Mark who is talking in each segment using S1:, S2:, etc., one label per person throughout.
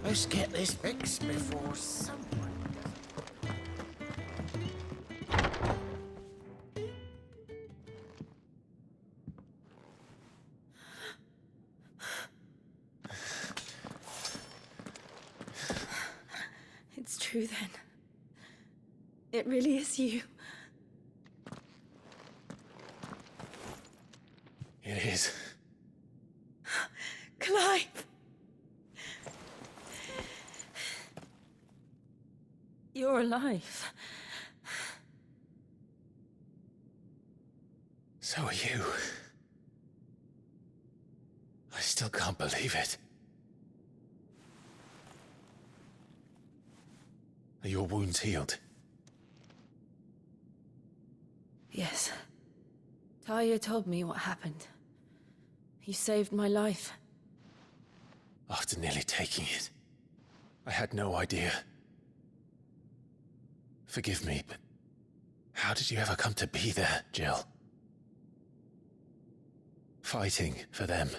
S1: Let's get this fixed before someone...
S2: It's true then. It really is you.
S1: It is.
S2: Clive! You're alive.
S1: So are you. I still can't believe it. Are your wounds healed?
S2: Yes. Talia told me what happened. You saved my life.
S1: After nearly taking it, I had no idea. Forgive me, but how did you ever come to be there, Jill? Fighting for them.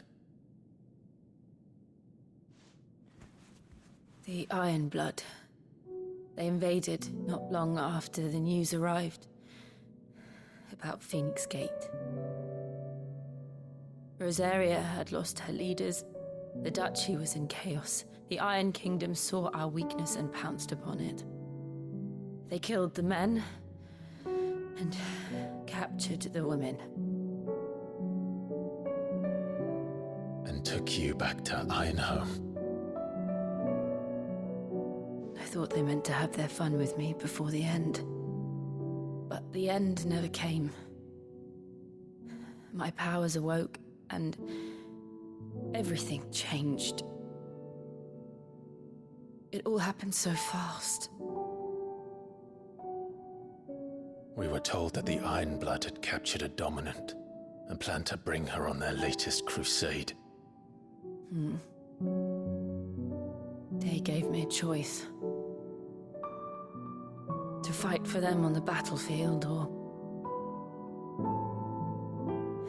S2: The Iron Blood. They invaded not long after the news arrived about Phoenix Gate. Rosaria had lost her leaders. The Duchy was in chaos. The Iron Kingdom saw our weakness and pounced upon it. They killed the men and captured the women.
S1: And took you back to Ironhome.
S2: I thought they meant to have their fun with me before the end. But the end never came. My powers awoke, and everything changed. It all happened so fast.
S1: We were told that the Iron Blood had captured a dominant and planned to bring her on their latest crusade.
S2: They gave me a choice. To fight for them on the battlefield, or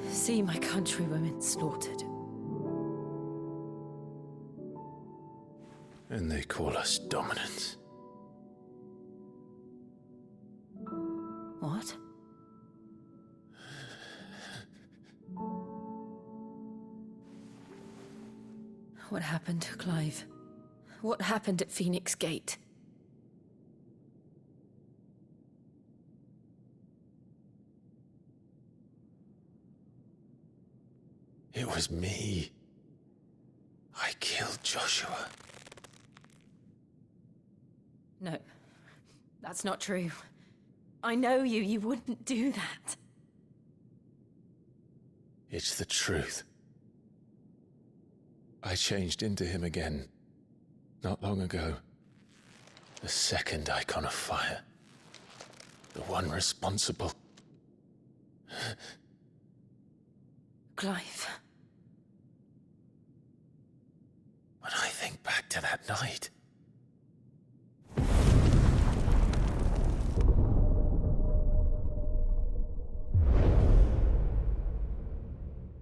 S2: see my countrywomen slaughtered.
S1: And they call us dominants.
S2: What? What happened, Clive? What happened at Phoenix Gate?
S1: It was me. I killed Joshua.
S2: No, that's not true. I know you. You wouldn't do that.
S1: It's the truth. I changed into him again, not long ago. The second icon of fire. The one responsible.
S2: Clive.
S1: When I think back to that night...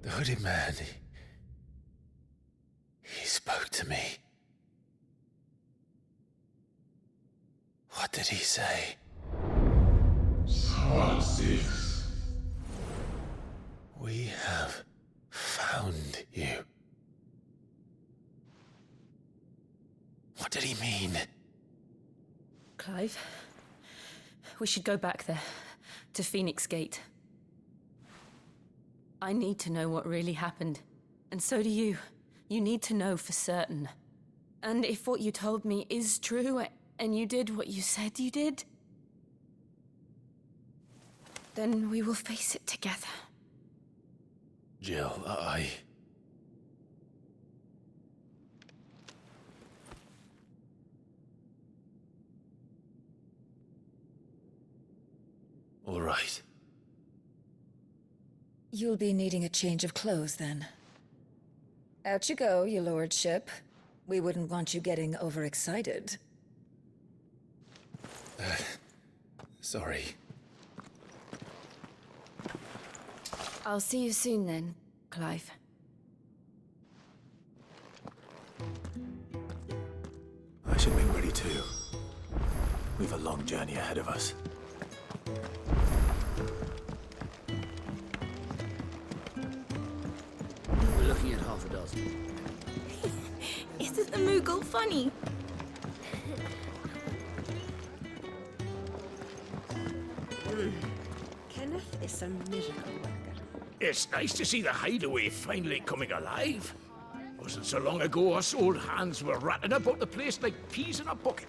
S1: The hooded man, he spoke to me. What did he say?
S3: Part 6.
S1: We have found you. What did he mean?
S2: Clive, we should go back there, to Phoenix Gate. I need to know what really happened, and so do you. You need to know for certain. And if what you told me is true, and you did what you said you did, then we will face it together.
S1: Jill, All right.
S4: You'll be needing a change of clothes, then. Out you go, your lordship. We wouldn't want you getting overexcited.
S1: Sorry.
S2: I'll see you soon then, Clive.
S1: too. We've a long journey ahead of us.
S3: We're looking at half a dozen.
S5: Isn't the Moogle funny?
S6: Kenneth is a miracle worker.
S7: It's nice to see the hideaway finally coming alive. Wasn't so long ago us old hands were ratting about the place like peas in a bucket.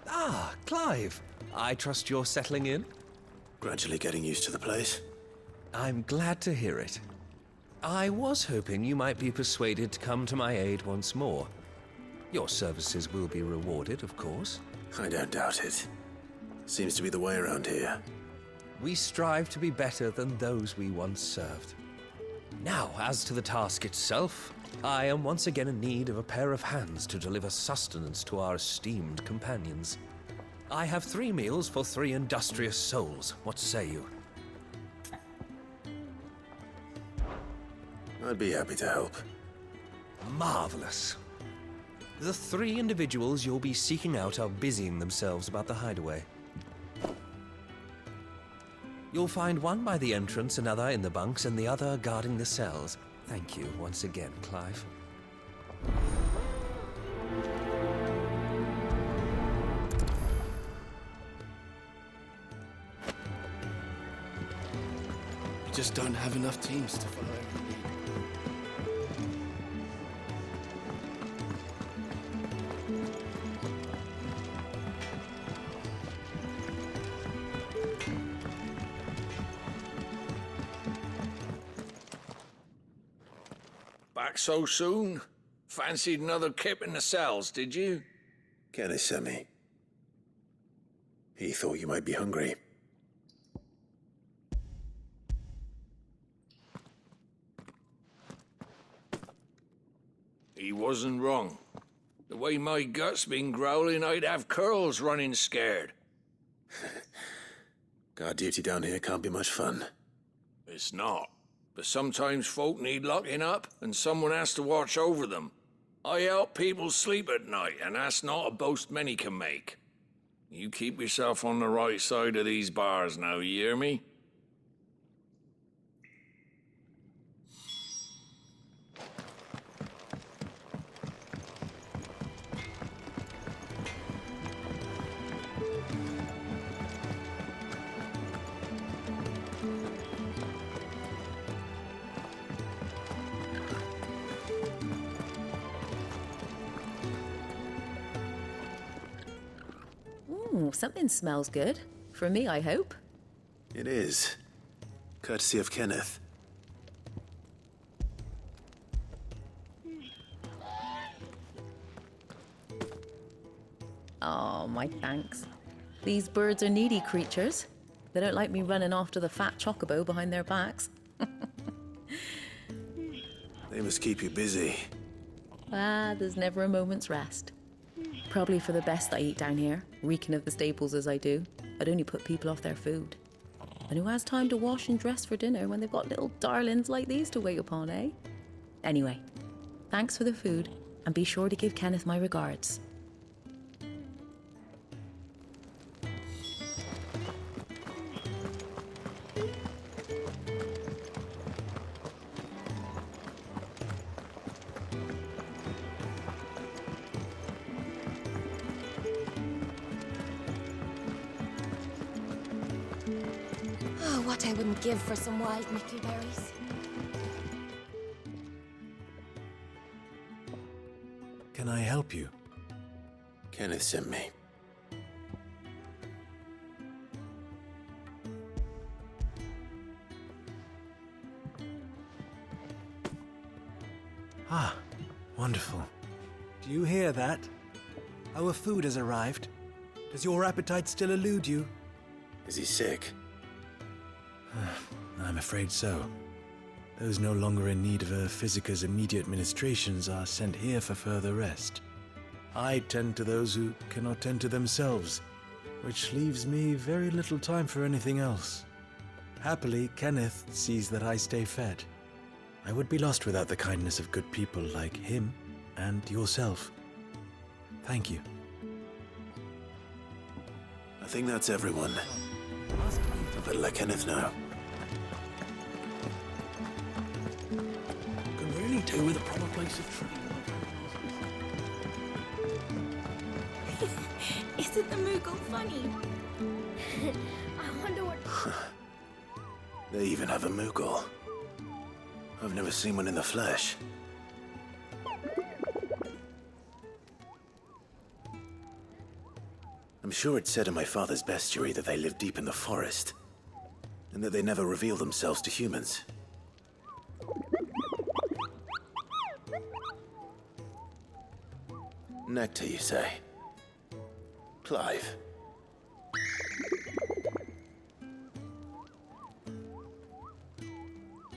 S8: Ah, Clive. I trust you're settling in?
S1: Gradually getting used to the place.
S8: I'm glad to hear it. I was hoping you might be persuaded to come to my aid once more. Your services will be rewarded, of course.
S1: I don't doubt it. Seems to be the way around here.
S8: We strive to be better than those we once served. Now, as to the task itself, I am once again in need of a pair of hands to deliver sustenance to our esteemed companions. I have 3 meals for 3 industrious souls. What say you?
S1: I'd be happy to help.
S8: Marvelous. The 3 individuals you'll be seeking out are busying themselves about the hideaway. You'll find one by the entrance, another in the bunks, and the other guarding the cells. Thank you once again, Clive.
S3: We just don't have enough teams to follow every lead.
S7: Back so soon? Fancied another kip in the cells, did you?
S1: Kenneth sent me. He thought you might be hungry.
S7: He wasn't wrong. The way my gut's been growling, I'd have curls running scared.
S1: Guard duty down here can't be much fun.
S7: It's not. But sometimes folk need locking up, and someone has to watch over them. I help people sleep at night, and that's not a boast many can make. You keep yourself on the right side of these bars now, you hear me?
S5: Ooh, something smells good. For me, I hope.
S1: It is. Courtesy of Kenneth.
S5: Oh, my thanks. These birds are needy creatures. They don't like me running after the fat chocobo behind their backs.
S1: They must keep you busy.
S5: Ah, there's never a moment's rest. Probably for the best I eat down here, reeking of the staples as I do. I'd only put people off their food. And who has time to wash and dress for dinner when they've got little darlings like these to wait upon, eh? Anyway, thanks for the food, and be sure to give Kenneth my regards.
S9: Oh, what I wouldn't give for some wild mickleberries.
S1: Can I help you? Kenneth sent me.
S10: Ah, wonderful. Do you hear that? Our food has arrived. Does your appetite still elude you?
S1: Is he sick?
S10: I'm afraid so. Those no longer in need of a physicker's immediate ministrations are sent here for further rest. I tend to those who cannot tend to themselves, which leaves me very little time for anything else. Happily, Kenneth sees that I stay fed. I would be lost without the kindness of good people like him and yourself. Thank you.
S1: I think that's everyone. I better let Kenneth know.
S3: Can really do with a proper place of training.
S9: Isn't the Moogle funny? I wonder what...
S1: They even have a Moogle. I've never seen one in the flesh. I'm sure it said in my father's bestiary that they live deep in the forest, and that they never reveal themselves to humans. Nectar, you say? Clive.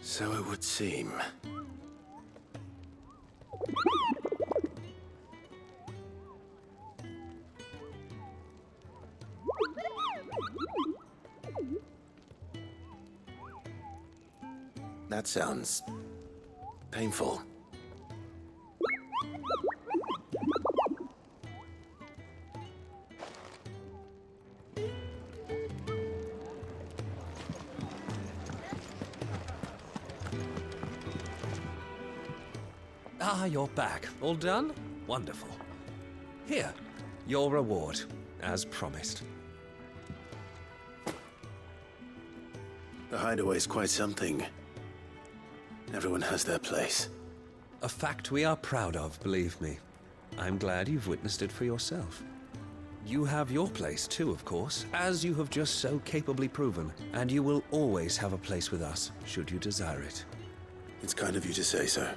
S1: So it would seem. That sounds painful.
S8: Ah, you're back. All done? Wonderful. Here, your reward, as promised.
S1: The hideaway's quite something. Everyone has their place.
S8: A fact we are proud of, believe me. I'm glad you've witnessed it for yourself. You have your place too, of course, as you have just so capably proven, and you will always have a place with us, should you desire it.
S1: It's kind of you to say so.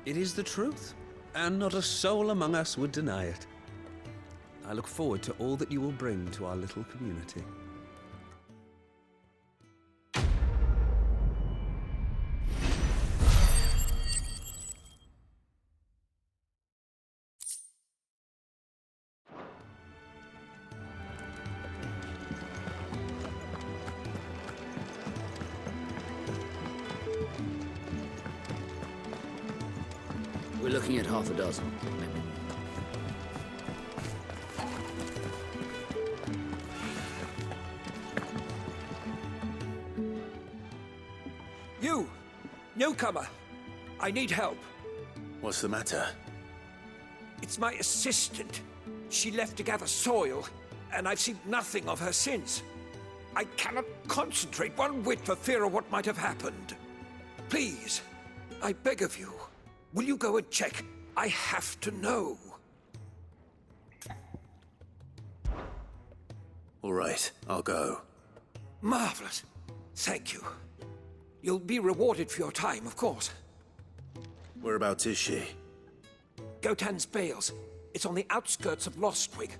S8: It is the truth, and not a soul among us would deny it. I look forward to all that you will bring to our little community.
S3: We're looking at half a dozen, maybe.
S11: You! Newcomer! I need help.
S1: What's the matter?
S11: It's my assistant. She left to gather soil, and I've seen nothing of her since. I cannot concentrate one whit for fear of what might have happened. Please, I beg of you, will you go and check? I have to know.
S1: All right, I'll go.
S11: Marvelous. Thank you. You'll be rewarded for your time, of course.
S1: Whereabouts is she?
S11: Gotan's Bales. It's on the outskirts of Lostwing.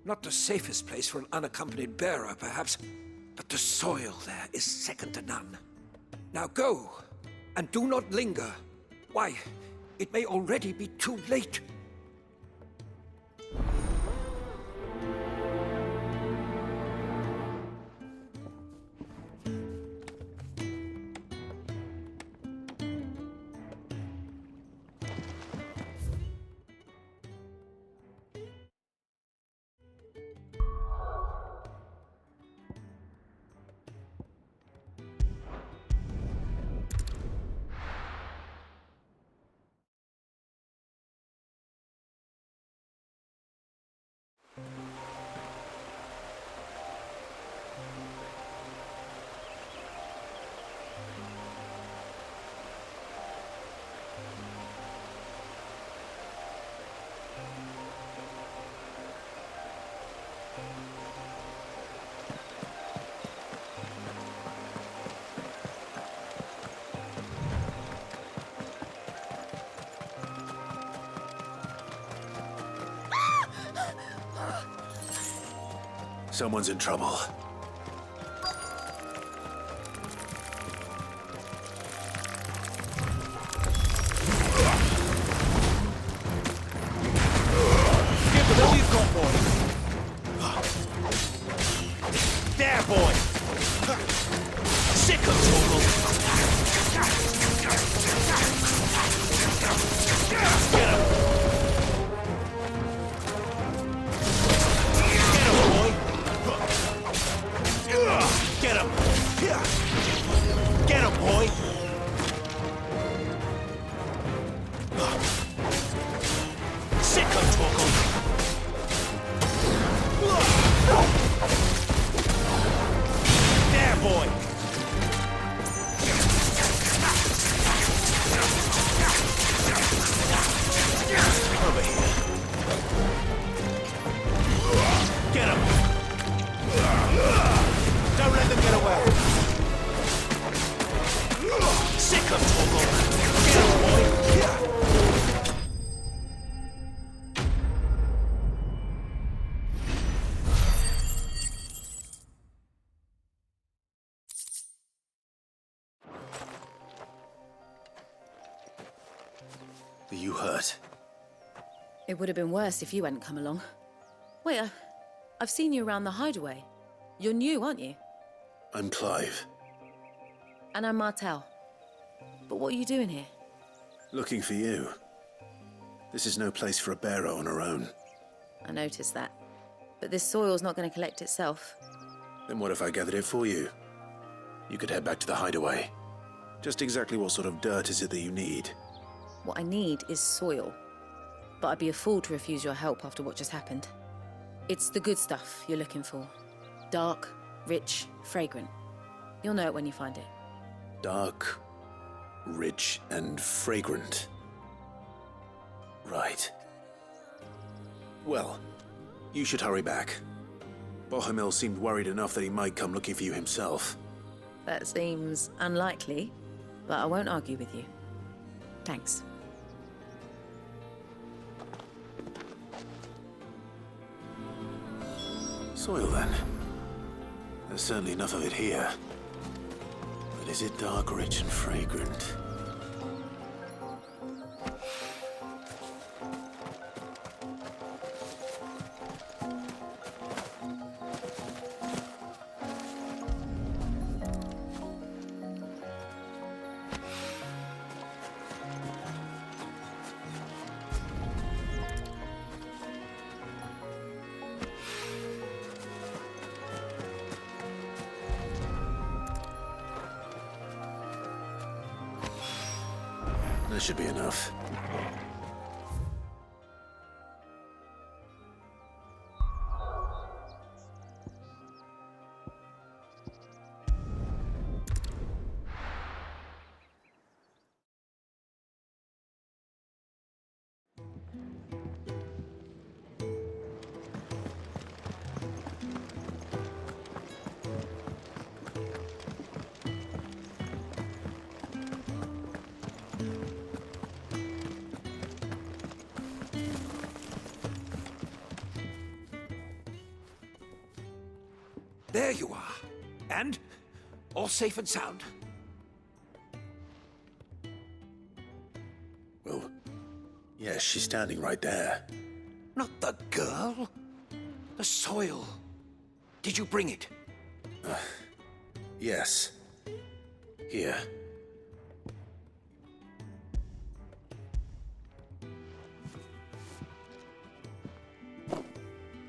S11: Not the safest place for an unaccompanied bearer, perhaps, but the soil there is second to none. Now go, and do not linger. Why, it may already be too late.
S1: Someone's in trouble.
S11: Give it all you've got, boy. There, boy. Sick of Torgal. Get him. Don't let them get away! Sick of trouble! Get up, boy! Here!
S1: Are you hurt?
S5: It would have been worse if you hadn't come along. Wait, I've seen you around the hideaway. You're new, aren't you?
S1: I'm Clive.
S5: And I'm Martel. But what are you doing here?
S1: Looking for you. This is no place for a bearer on her own.
S5: I noticed that. But this soil's not going to collect itself.
S1: Then what if I gathered it for you? You could head back to the hideaway. Just exactly what sort of dirt is it that you need?
S5: What I need is soil. But I'd be a fool to refuse your help after what just happened. It's the good stuff you're looking for. Dark, rich, fragrant. You'll know it when you find it.
S1: Dark, rich, and fragrant. Right. Well, you should hurry back. Bohemil seemed worried enough that he might come looking for you himself.
S5: That seems unlikely, but I won't argue with you. Thanks.
S1: Soil, then. There's certainly enough of it here. But is it dark, rich, and fragrant? That should be enough.
S11: There you are. And? All safe and sound?
S1: Well, yes, she's standing right there.
S11: Not the girl. The soil. Did you bring it?
S1: Yes. Here.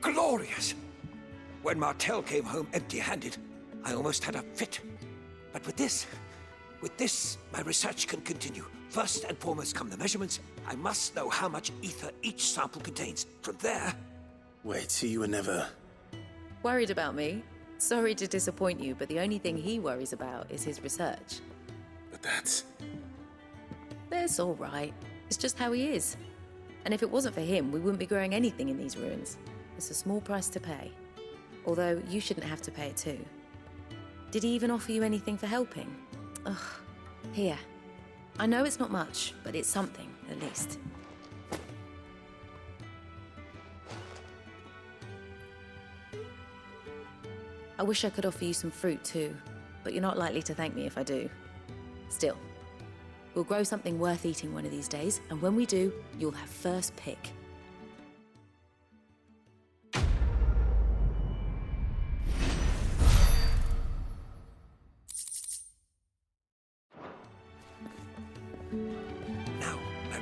S11: Glorious! When Martel came home empty-handed, I almost had a fit. But with this, my research can continue. First and foremost come the measurements. I must know how much ether each sample contains. From there...
S1: Wait, so you were never...
S5: Worried about me? Sorry to disappoint you, but the only thing he worries about is his research.
S1: But that's...
S5: That's all right. It's just how he is. And if it wasn't for him, we wouldn't be growing anything in these ruins. It's a small price to pay. Although, you shouldn't have to pay it too. Did he even offer you anything for helping? Ugh. Here. I know it's not much, but it's something, at least. I wish I could offer you some fruit too, but you're not likely to thank me if I do. Still, we'll grow something worth eating one of these days, and when we do, you'll have first pick.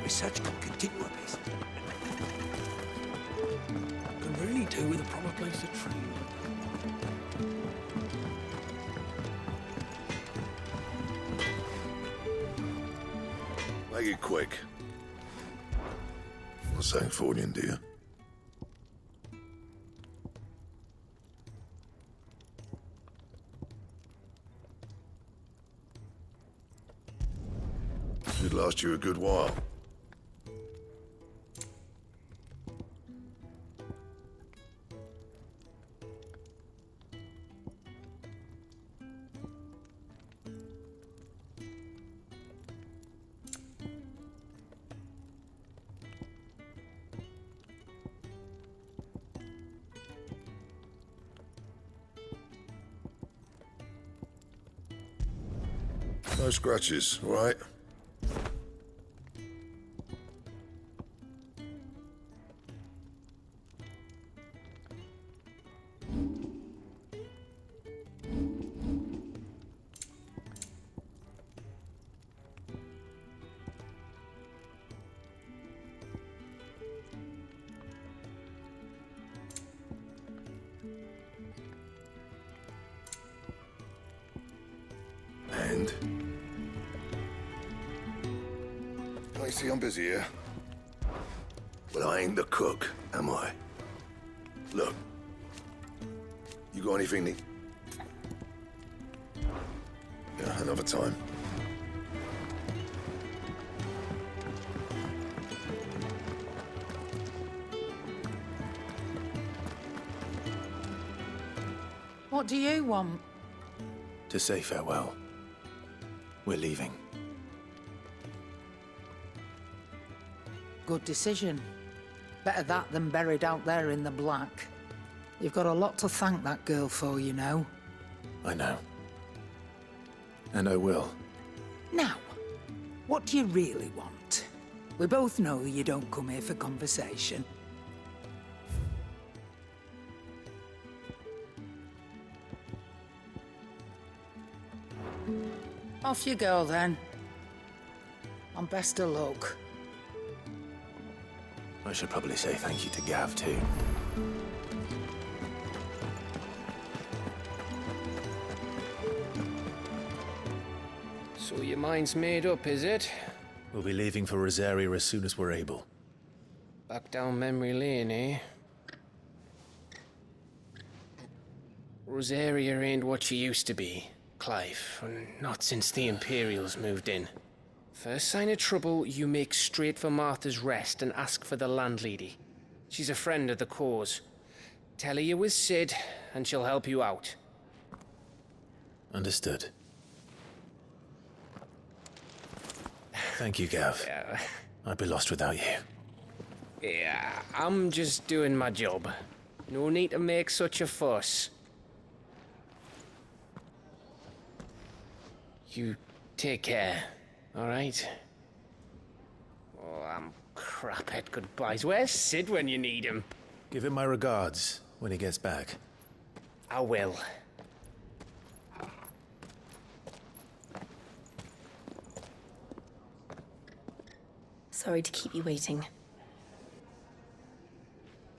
S11: Research can continue apace. Can really do with a proper place to train.
S12: Make it quick. What's that for you, dear? Should last you a good while. No scratches, all right? And? I see I'm busy here. Well, I ain't the cook, am I? Look. You got anything to... Yeah, another time.
S13: What do you want?
S1: To say farewell. We're leaving.
S13: Good decision. Better that than buried out there in the black. You've got a lot to thank that girl for, you know.
S1: I know. And I will.
S13: Now, what do you really want? We both know you don't come here for conversation. Off you go, then. And best of luck.
S1: I should probably say thank you to Gav, too.
S14: So your mind's made up, is it?
S1: We'll be leaving for Rosaria as soon as we're able.
S14: Back down memory lane, eh? Rosaria ain't what she used to be, Clive. Not since the Imperials moved in. First sign of trouble, you make straight for Martha's Rest and ask for the landlady. She's a friend of the cause. Tell her you was Sid, and she'll help you out.
S1: Understood. Thank you, Gav.
S14: Yeah.
S1: I'd be lost without you.
S14: Yeah, I'm just doing my job. No need to make such a fuss. You take care, all right? Oh, I'm crap at goodbyes. Where's Sid when you need him?
S1: Give him my regards when he gets back.
S14: I will.
S2: Sorry to keep you waiting.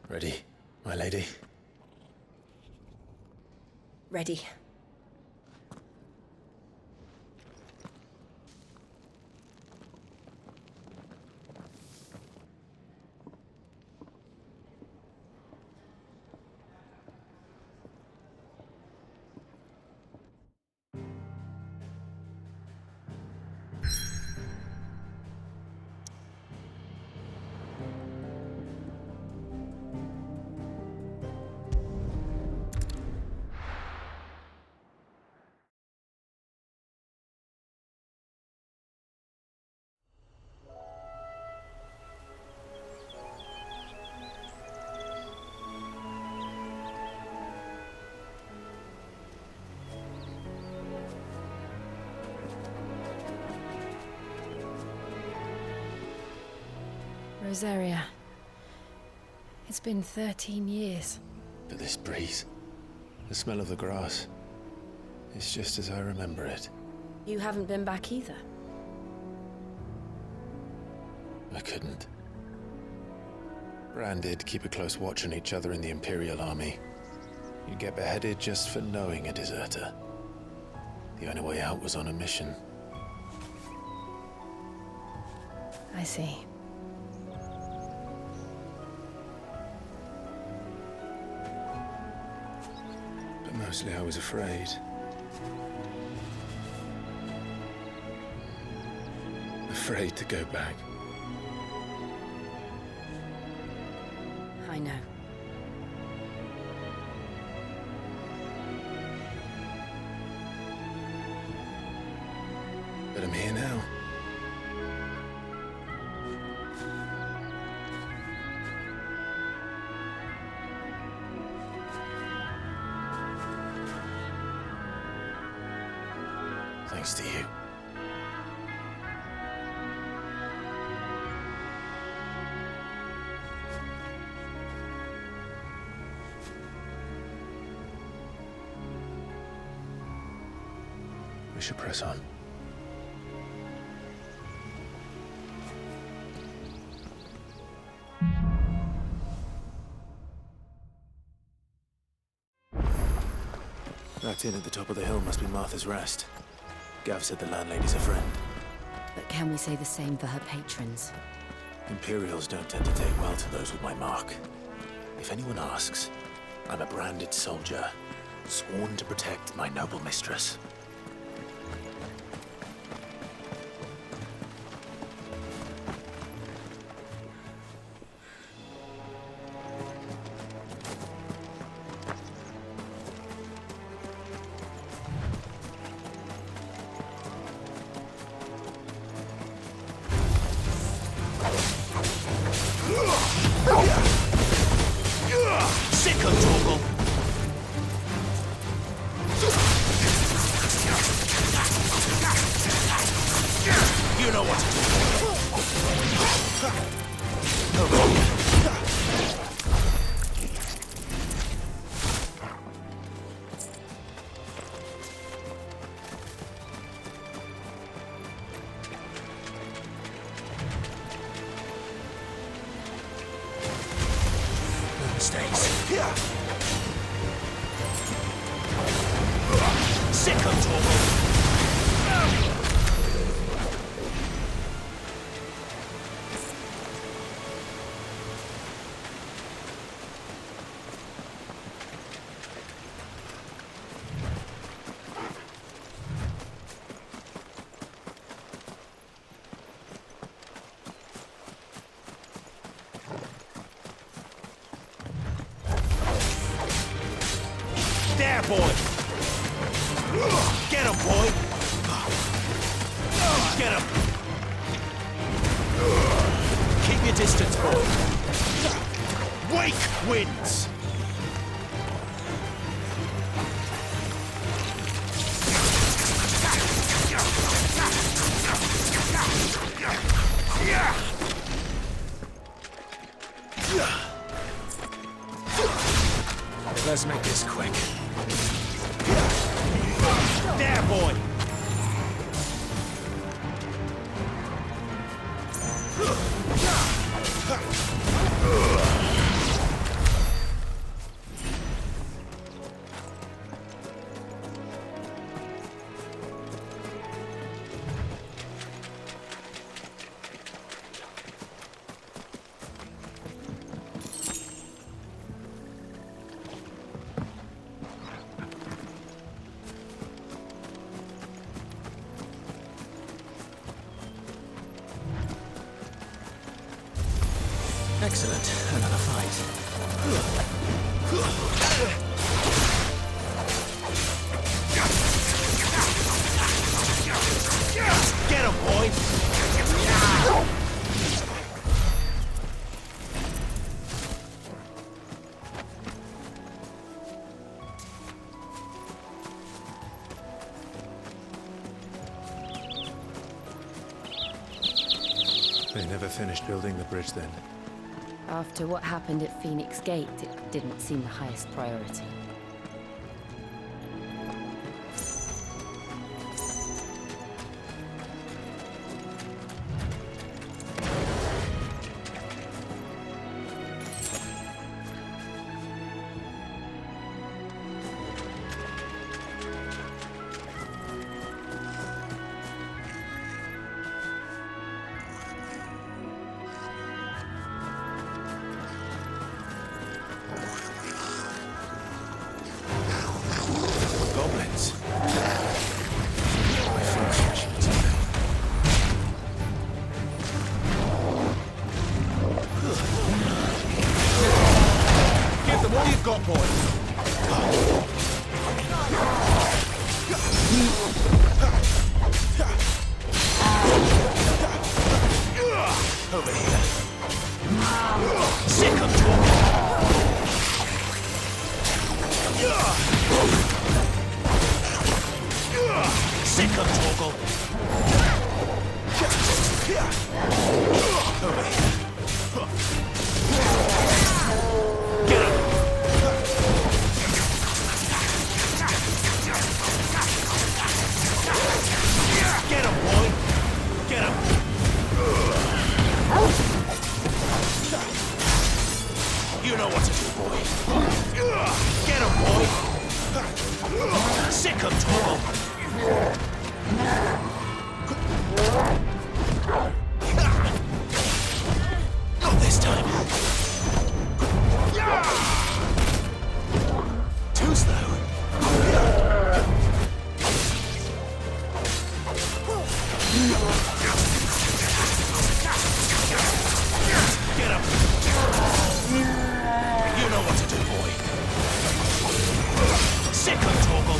S1: Ready, my lady?
S2: Ready. Rosaria. It's been 13 years.
S1: But this breeze, the smell of the grass, it's just as I remember it.
S2: You haven't been back either.
S1: I couldn't. Bran did keep a close watch on each other in the Imperial Army. You'd get beheaded just for knowing a deserter. The only way out was on a mission.
S2: I see.
S1: But mostly I was afraid. Afraid to go back.
S2: I know.
S1: But I'm here now. Thanks to you. We should press on. That inn at the top of the hill must be Martha's Rest. Gav said the landlady's a friend.
S2: But can we say the same for her patrons?
S1: Imperials don't tend to take well to those with my mark. If anyone asks, I'm a branded soldier, sworn to protect my noble mistress.
S11: You know what to do. No mistakes. Sick of Torgal. There, boy! Get him, boy! Get him! Keep your distance, boy! Wake wins!
S1: Let's make this quick.
S11: There, boy!
S1: Excellent. Another fight.
S11: Get him, boy!
S1: They never finished building the bridge then.
S2: After what happened at Phoenix Gate, it didn't seem the highest priority.
S1: Goblins. My first regiment.
S11: Give them all you've got, boy! Over here. Sick of Sick of Torgal. Over here. Get him.
S1: Sick of trouble! Not this time! Too slow! Get up! You know what to do, boy. Sick of trouble!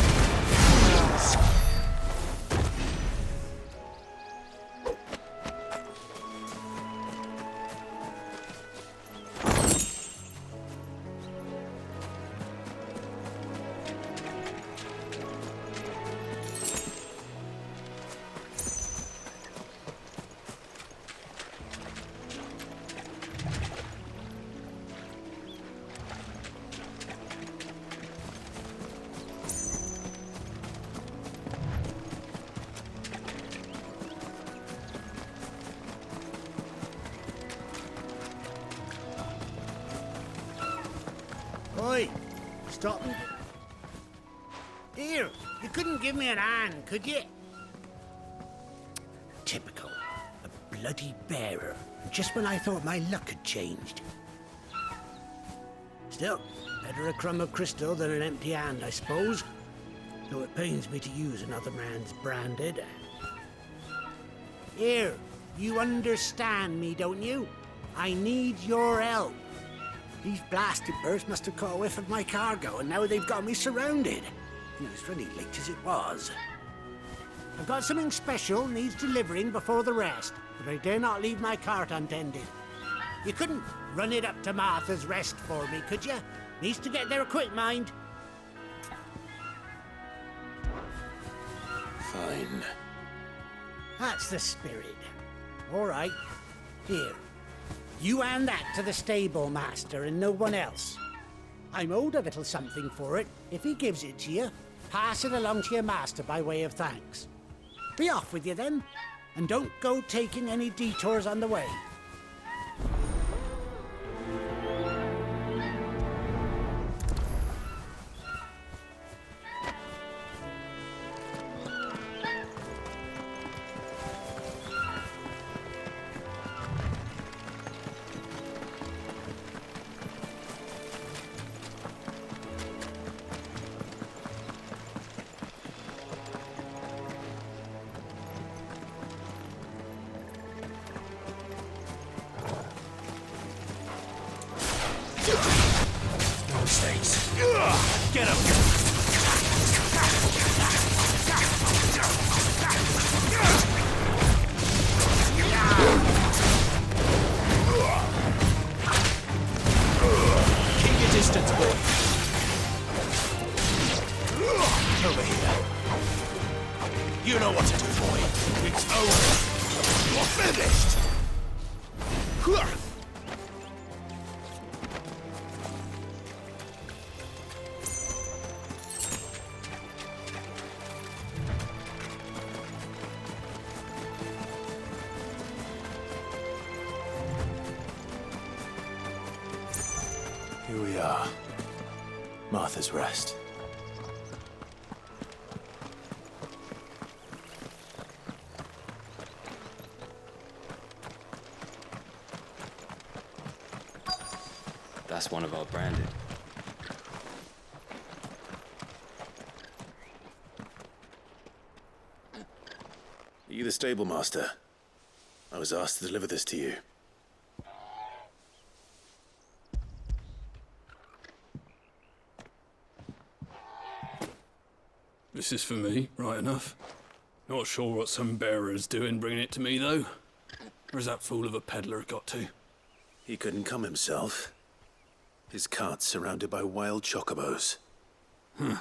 S15: Oi! Stop me. Here, you couldn't give me an hand, could you? Typical. A bloody bearer. Just when I thought my luck had changed. Still, better a crumb of crystal than an empty hand, I suppose. Though it pains me to use another man's branded. Here, you understand me, don't you? I need your help. These blasted birds must have caught a whiff of my cargo, and now they've got me surrounded. It was really late as it was. I've got something special needs delivering before the rest, but I dare not leave my cart untended. You couldn't run it up to Martha's Rest for me, could you? Needs to get there quick, mind.
S1: Fine.
S15: That's the spirit. All right. Here. You hand that to the stable master and no one else. I'm owed a little something for it. If he gives it to you, pass it along to your master by way of thanks. Be off with you then, and don't go taking any detours on the way.
S1: Get up! Keep your distance, boy. Over here. You know what to do, boy. It's over. You're finished. Here we are. Martha's Rest.
S16: That's one of our branded.
S1: Are you the stable master? I was asked to deliver this to you.
S3: This is for me, right enough. Not sure what some bearer's doing bringing it to me, though. Where's that fool of a peddler got to?
S1: He couldn't come himself. His cart's surrounded by wild chocobos.
S3: Huh.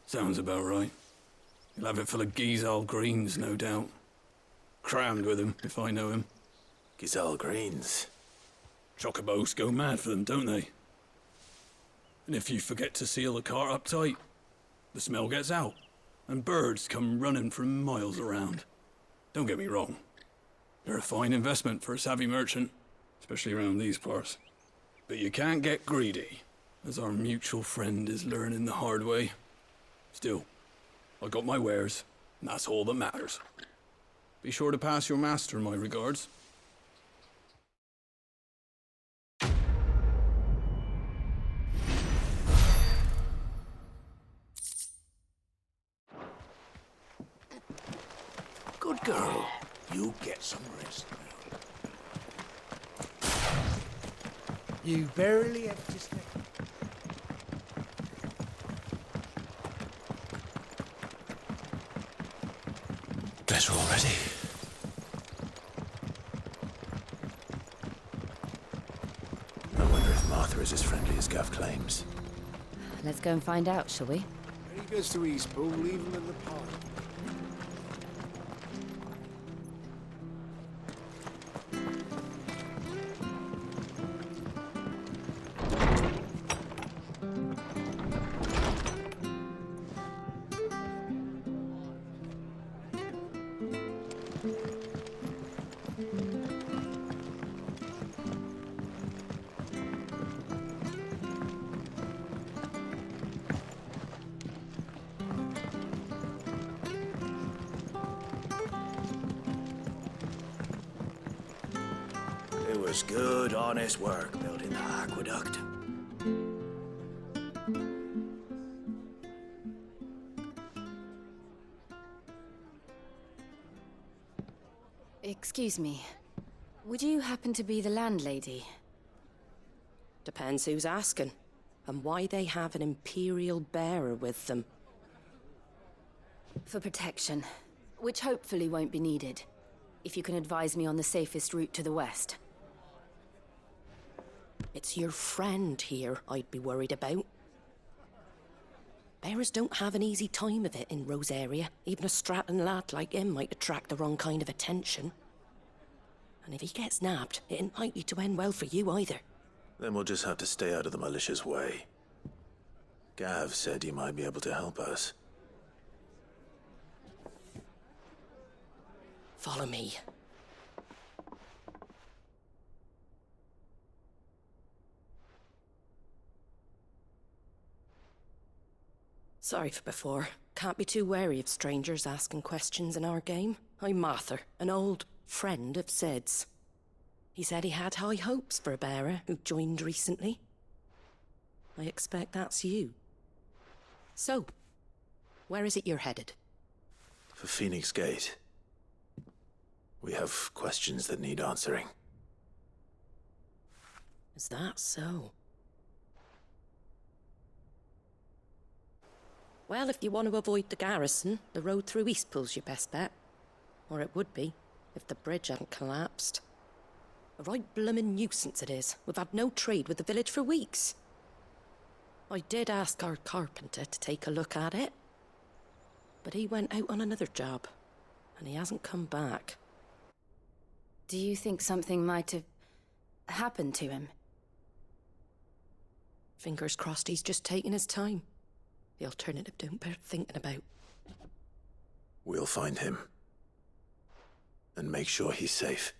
S3: Sounds about right. He'll have it full of Gizal greens, no doubt. Crammed with him, if I know him.
S1: Gizal greens?
S3: Chocobos go mad for them, don't they? And if you forget to seal the cart up tight, the smell gets out, and birds come running from miles around. Don't get me wrong. They're a fine investment for a savvy merchant, especially around these parts. But you can't get greedy, as our mutual friend is learning the hard way. Still, I got my wares, and that's all that matters. Be sure to pass your master my regards.
S15: Good girl. You get some rest now. You barely have to step.
S1: Guess we're all ready. I wonder if Martha is as friendly as Gav claims.
S2: Let's go and find out, shall we?
S15: When he goes to Eastpool, leave him in the park.
S1: It was good, honest work building the aqueduct.
S2: Excuse me. Would you happen to be the landlady?
S6: Depends who's asking, and why they have an Imperial bearer with them.
S2: For protection, which hopefully won't be needed. If you can advise me on the safest route to the west.
S6: It's your friend here I'd be worried about. Bearers don't have an easy time of it in Rosaria. Even a Stratton lad like him might attract the wrong kind of attention. And if he gets nabbed, it ain't likely to end well for you either.
S1: Then we'll just have to stay out of the malicious way. Gav said you might be able to help us.
S6: Follow me. Sorry for before. Can't be too wary of strangers asking questions in our game. I'm Martha, an old friend of Sid's. He said he had high hopes for a bearer who joined recently. I expect that's you. So, where is it you're headed?
S1: For Phoenix Gate. We have questions that need answering.
S6: Is that so? Well, if you want to avoid the garrison, the road through Eastpool's your best bet. Or it would be, if the bridge hadn't collapsed. A right bloomin' nuisance it is. We've had no trade with the village for weeks. I did ask our carpenter to take a look at it. But he went out on another job, and he hasn't come back.
S2: Do you think something might have happened to him?
S6: Fingers crossed he's just taking his time. The alternative don't bear thinking about.
S1: We'll find him. And make sure he's safe.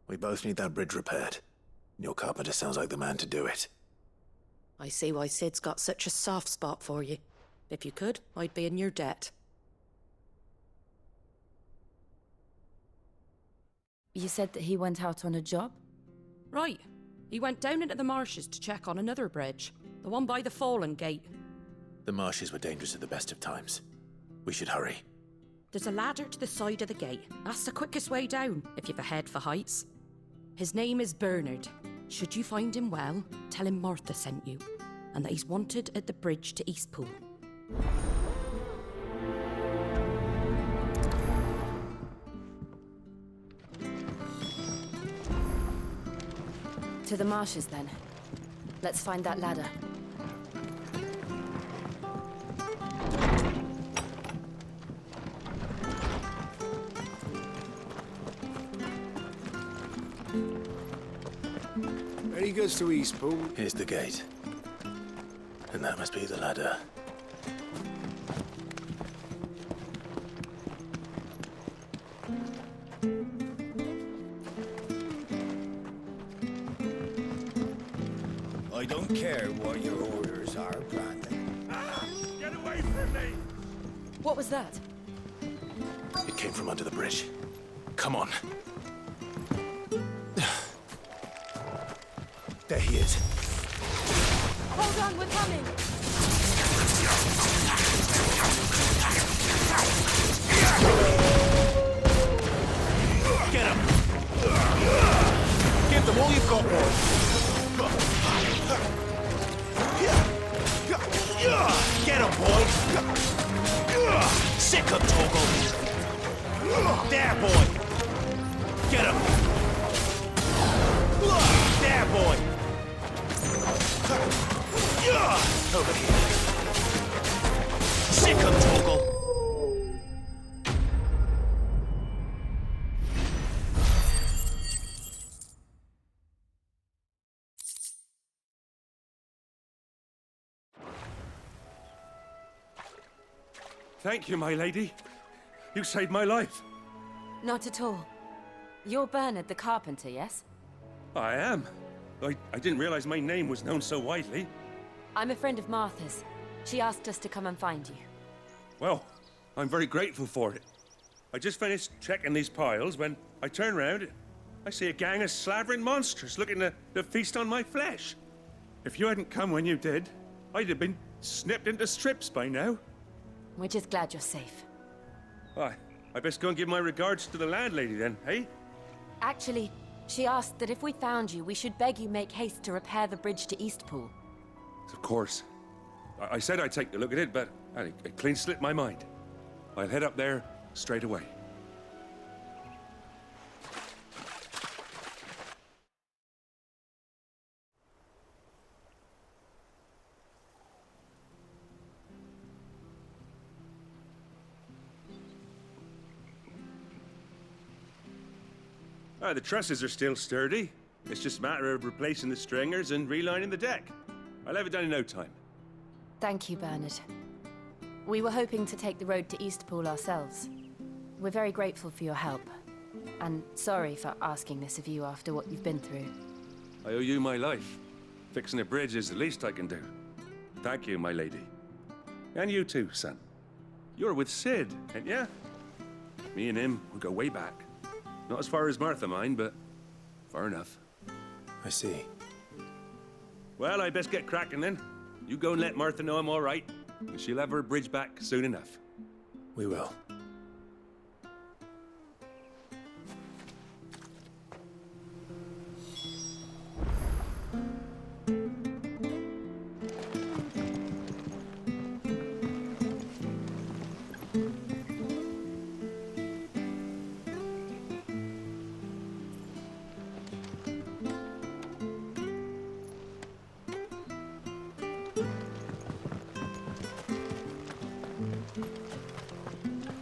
S1: We both need that bridge repaired. Your carpenter sounds like the man to do it.
S6: I see why Sid's got such a soft spot for you. If you could, I'd be in your debt.
S2: You said that he went out on a job?
S6: Right. He went down into the marshes to check on another bridge. The one by the Fallen Gate.
S1: The marshes were dangerous at the best of times. We should hurry.
S6: There's a ladder to the side of the gate. That's the quickest way down, if you've a head for heights. His name is Bernard. Should you find him well, tell him Martha sent you, and that he's wanted at the bridge to Eastpool.
S2: To the marshes, then. Let's find that ladder.
S15: When he goes to Eastpool...
S1: Here's the gate. And that must be the ladder.
S15: I don't care what your orders are, Brandon.
S3: Get away!
S12: away from me!
S2: What was that?
S1: It came from under the bridge. Come on. There he is.
S2: Hold on, we're coming!
S1: Get him! Give them all you've got, boy! Get him, boy! Sick him, Torgal! There, boy! Get him! There, boy! Over here. Sick him, Torgal!
S17: Thank you, my lady. You saved my life.
S2: Not at all. You're Bernard the carpenter, yes?
S17: I am. I didn't realize my name was known so widely.
S2: I'm a friend of Martha's. She asked us to come and find you.
S17: Well, I'm very grateful for it. I just finished checking these piles when I turn round. I see a gang of slavering monsters looking to feast on my flesh. If you hadn't come when you did, I'd have been snipped into strips by now.
S2: We're just glad you're safe.
S17: I best go and give my regards to the landlady then, hey?
S2: Actually, she asked that if we found you, we should beg you make haste to repair the bridge to Eastpool.
S17: Of course. I said I'd take a look at it, but it clean slipped my mind. I'll head up there straight away. The trusses are still sturdy. It's just a matter of replacing the stringers and relining the deck. I'll have it done in no time.
S2: Thank you, Bernard. We were hoping to take the road to Eastpool ourselves. We're very grateful for your help. And sorry for asking this of you after what you've been through.
S17: I owe you my life. Fixing a bridge is the least I can do. Thank you, my lady. And you too, son. You're with Sid, ain't ya? Me and him, we go way back. Not as far as Martha, mind, but far enough.
S1: I see.
S17: Well, I best get cracking then. You go and let Martha know I'm all right, and she'll have her bridge back soon enough.
S1: We will.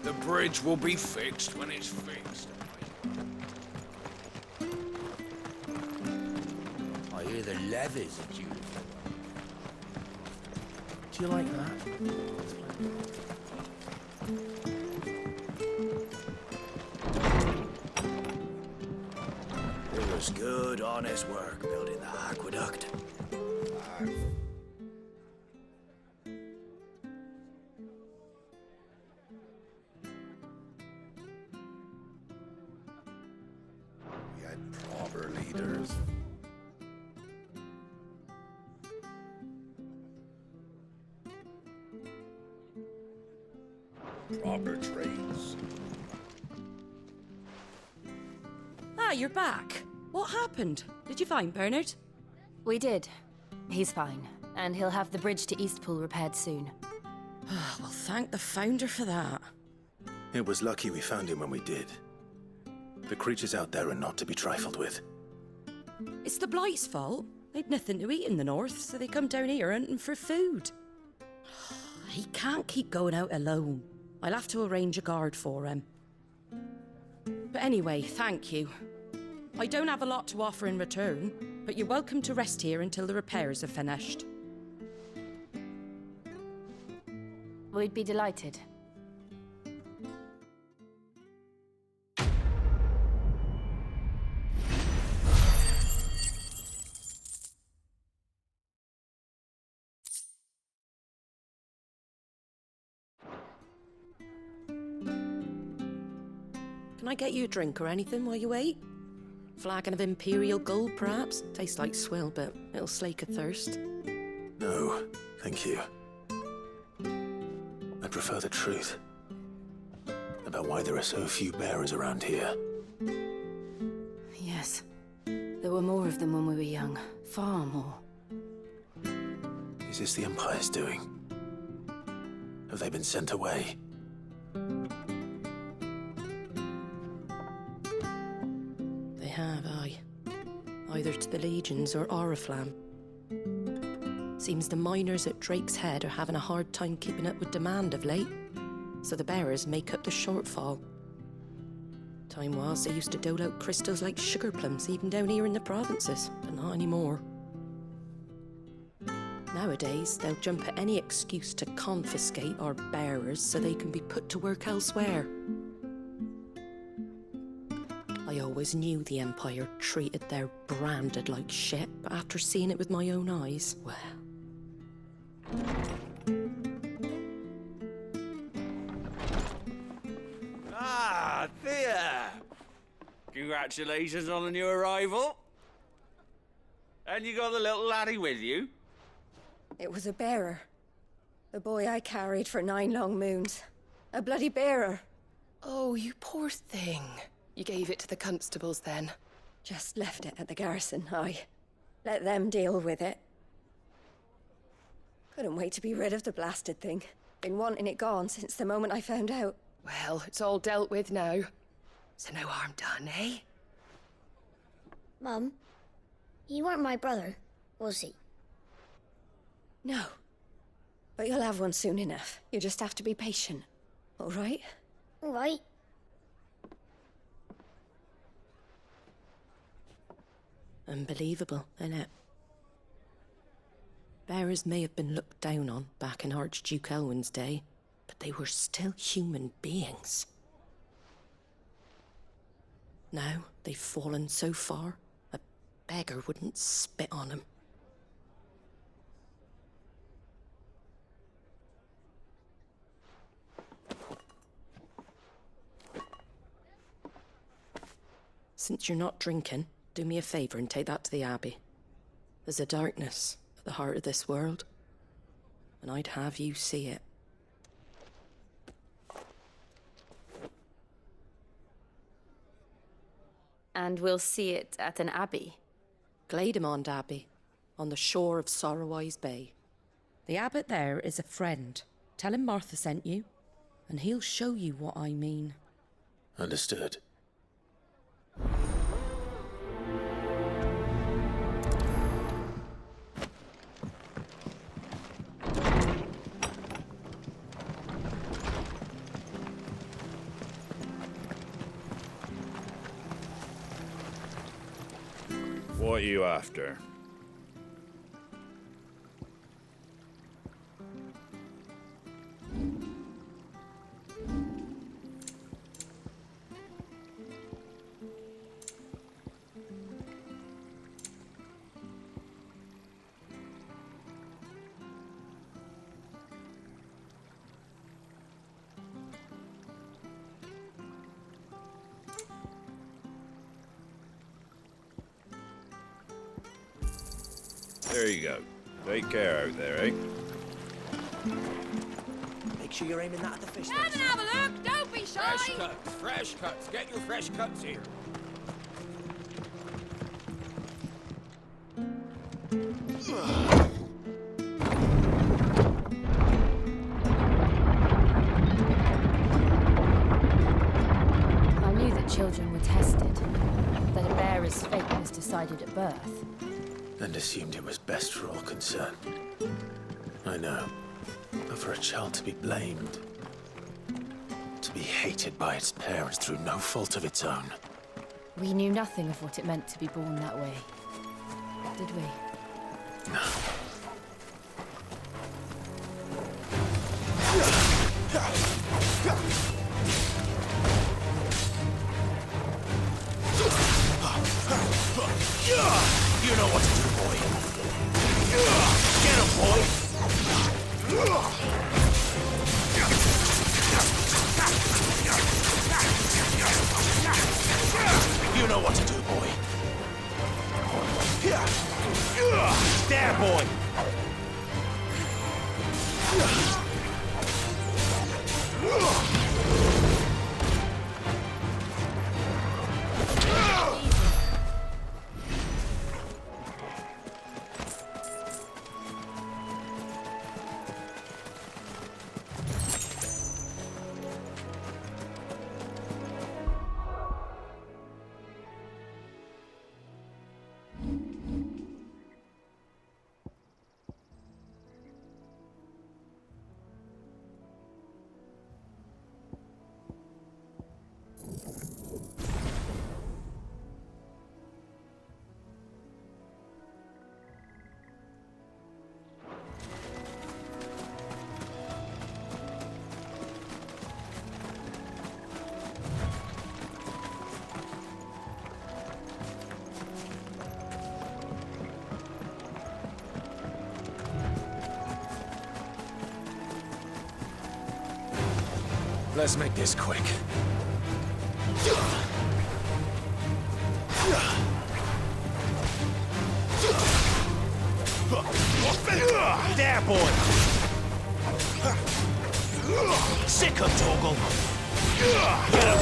S7: The bridge will be fixed when it's fixed.
S15: I hear the leathers are due.
S1: Do you like that?
S15: It was good, honest work building the aqueduct.
S12: We had proper leaders. Proper trades.
S6: Ah, you're back. What happened? Did you find Bernard?
S2: We did. He's fine, and he'll have the bridge to Eastpool repaired soon.
S6: Well, thank the Founder for that.
S1: It was lucky we found him when we did. The creatures out there are not to be trifled with.
S6: It's the Blight's fault. They'd nothing to eat in the north, so they come down here hunting for food. He can't keep going out alone. I'll have to arrange a guard for him. But anyway, thank you. I don't have a lot to offer in return, but you're welcome to rest here until the repairs are finished.
S2: We'd be delighted.
S6: Can I get you a drink or anything while you wait? Flagon of Imperial Gold, perhaps? Tastes like swill, but it'll slake a thirst.
S1: No, thank you. I prefer the truth about why there are so few bearers around here.
S2: Yes. There were more of them when we were young. Far more.
S1: Is this the Empire's doing? Have they been sent away?
S6: They have, aye. Either to the Legions or Oriflamme. Seems the miners at Drake's Head are having a hard time keeping up with demand of late, so the bearers make up the shortfall. Time was they used to dole out crystals like sugar plums even down here in the provinces, but not anymore. Nowadays, they'll jump at any excuse to confiscate our bearers so they can be put to work elsewhere. I always knew the Empire treated their branded like shit, but after seeing it with my own eyes, well...
S18: Ah, Thea! Congratulations on the new arrival. And you got the little laddie with you?
S9: It was a bearer. The boy I carried for 9 long moons. A bloody bearer.
S19: Oh, you poor thing. You gave it to the constables then?
S9: Just left it at the garrison, aye. Let them deal with it. Couldn't wait to be rid of the blasted thing. Been wanting it gone since the moment I found out.
S19: Well, it's all dealt with now. So no harm done, eh?
S9: Mum, he weren't my brother, was he? No. But you'll have one soon enough. You just have to be patient. All right? All right.
S6: Unbelievable, innit? Bearers may have been looked down on back in Archduke Elwin's day, but they were still human beings. Now they've fallen so far, a beggar wouldn't spit on them. Since you're not drinking, do me a favour and take that to the Abbey. There's a darkness at the heart of this world, and I'd have you see it.
S2: And we'll see it at an abbey?
S6: Glademond Abbey, on the shore of Sorrowise Bay. The abbot there is a friend. Tell him Martha sent you, and he'll show you what I mean.
S1: Understood.
S20: What are you after? There you go. Take care out there, eh?
S11: Make sure you're aiming that at the fish.
S9: Come and have a look! Don't be shy!
S18: Fresh cuts, fresh cuts. Get your fresh cuts here.
S2: I knew that children were tested, that a bearer's fate was decided at birth.
S1: And assumed it was best for all concerned. I know. But for a child to be blamed, to be hated by its parents through no fault of its own.
S2: We knew nothing of what it meant to be born that way, did we?
S1: No.
S7: You know what to do, boy. Get him, boy.
S1: Let's make this quick.
S21: There, boy! Sick of Torgal! Get him!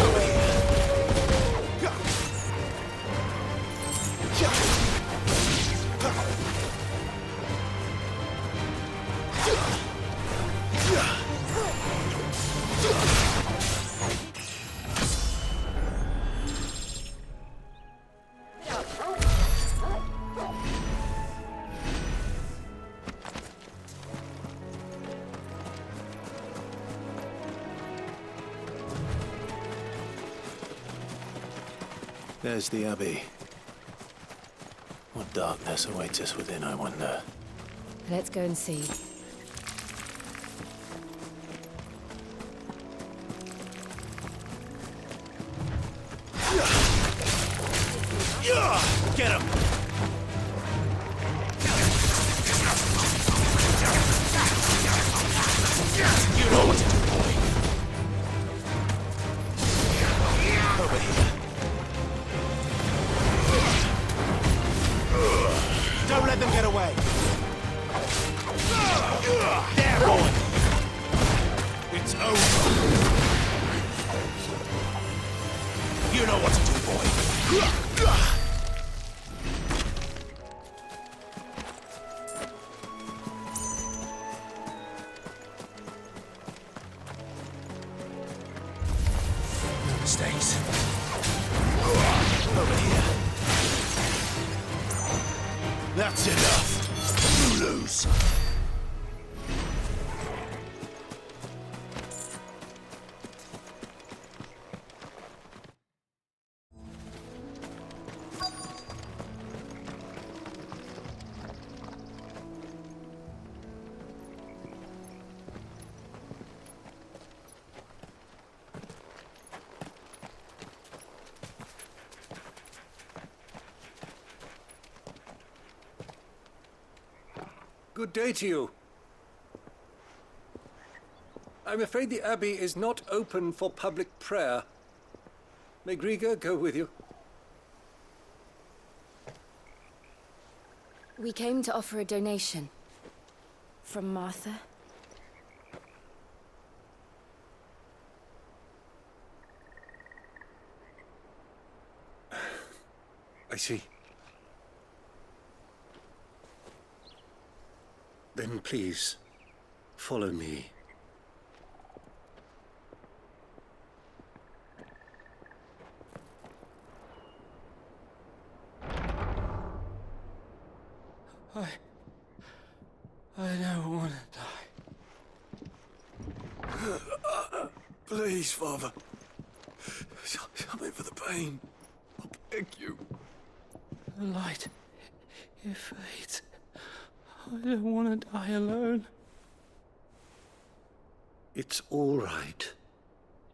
S21: Over here!
S1: There's the Abbey. What darkness awaits us within, I wonder?
S2: Let's go and see.
S21: Get him! You know what to do, boy. Over here. Don't let them get away. There, boy. It's over. You know what to do, boy. No mistakes. Over here. That's enough. You lose.
S11: Good day to you. I'm afraid the Abbey is not open for public prayer. May Griga go with you?
S2: We came to offer a donation. From Martha.
S11: I see. Then please, follow me.
S21: I don't want to die. Please, Father. Something for the pain. I beg you.
S3: The light, it fades. I don't want to die alone.
S11: It's all right.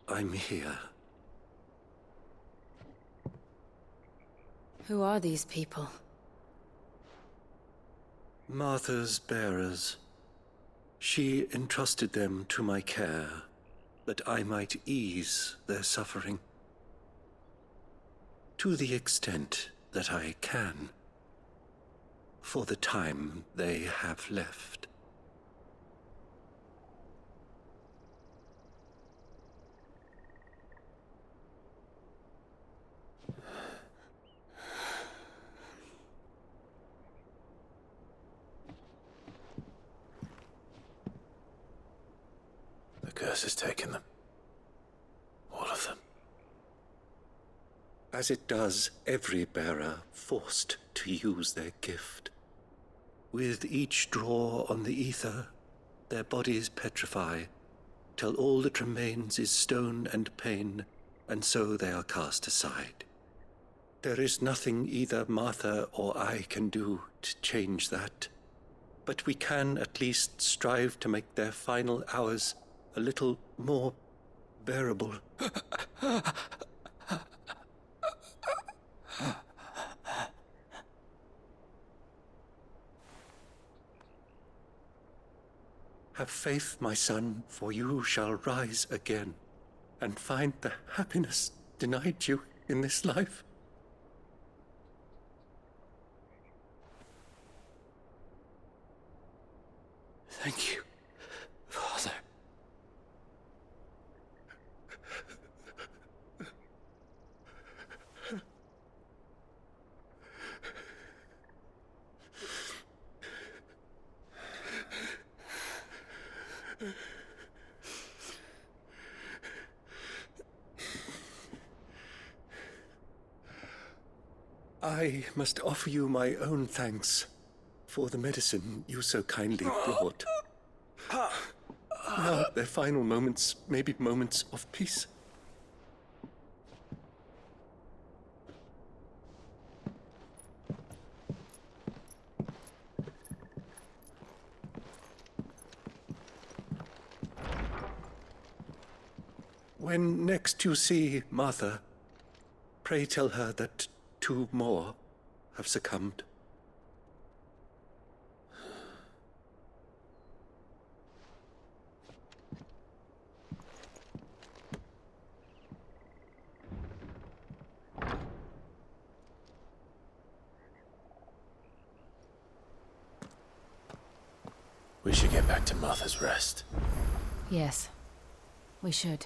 S11: I'm here.
S2: Who are these people?
S11: Martha's bearers. She entrusted them to my care, that I might ease their suffering. To the extent that I can. For the time they have left.
S1: The curse has taken them. All of them.
S11: As it does every bearer forced to use their gift. With each draw on the ether, their bodies petrify, till all that remains is stone and pain, and so they are cast aside. There is nothing either Martha or I can do to change that, but we can at least strive to make their final hours a little more bearable.
S17: Have faith, my son, for you shall rise again and find the happiness denied you in this life.
S21: Thank you, Father.
S17: I must offer you my own thanks for the medicine you so kindly brought. Now, their final moments may be moments of peace. When next you see Martha, pray tell her that 2 more have succumbed.
S1: We should get back to Martha's Rest.
S2: Yes, we should.